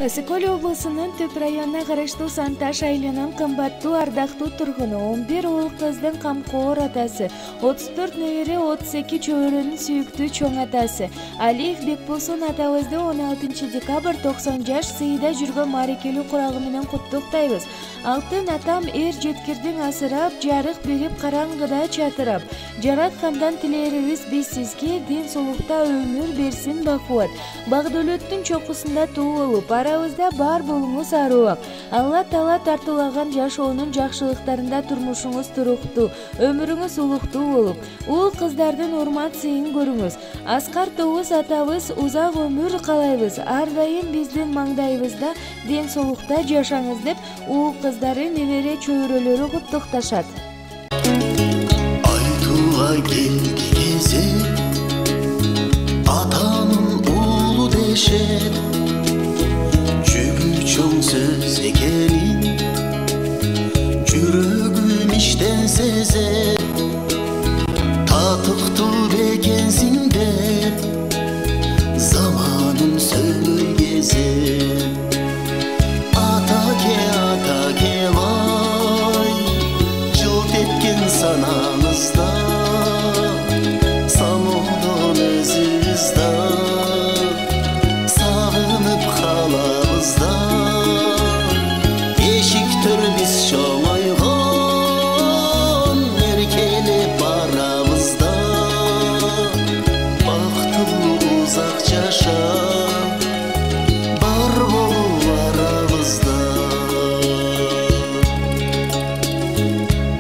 Ысыкөл облысынын Төп районуна караштуу Санташ айылынын кымбаттуу ардактуу тургуну 11 уул кыздын камкоор атасы, 34 небере, 32 чөбөрөнүн сүйүктүү чоң атасы Алиев Бекболсун атабызды 16 декабрь 90 жаш сыйда жүргөн маарекелүү курагы менен куттуктайбыз. Алтын атам эр жеткирдиң асырап, жарык берип караңгыда чатырап. Жараткандан тилээрибиз биз сизге ден соолукта өмүр берсин бакубат. Багдөлөттүн чокусунда туулуп, арабызда бар болуңуз аруак. Алла Таала тартуулаган жашоонун жакшылыктарында турмушуңуз туруктуу, өмүрүңүз улуктуу болуп, уул кыздардын урмат сыйын көрүңүз. Аскар Тоғыз атабыз узак өмүр каалайбыз. Ар дайым биздин маңдайыбызда ден соолукта жашаңыз деп уул кыздары, небере чөбөрөлөрү куттукташат. Айтууга келди кези атанын уулу дешет, жүгү чоң сөз экенин жүрөгүм иштен сезет. Татыктуу бекенсиң деп заманын сөйлөй кезет. Атаке бай жылт эткен санаңызда, самодон өзүбүздө сагынып калабыз да. Эшиктер биз чоңойгон эркелеп барабыз да. Бактылуу узак жашап бар болуп арабызда.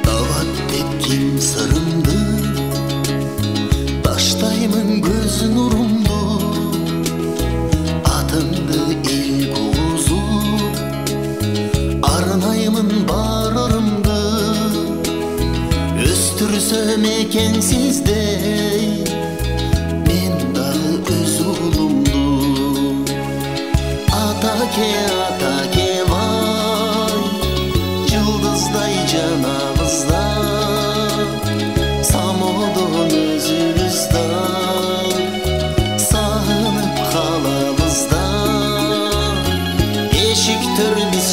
Табат деп ким сырымды, таштаймын көз нурумду. Атымды эл кугузуп, арнаймын бар ырымды. Өстүрсөм экен сиздей мен дагы өз уулумду. Атаке бай жылдыздай жанабызда, самодон өзүбүздө сагынып калабыз да. Эшиктер биз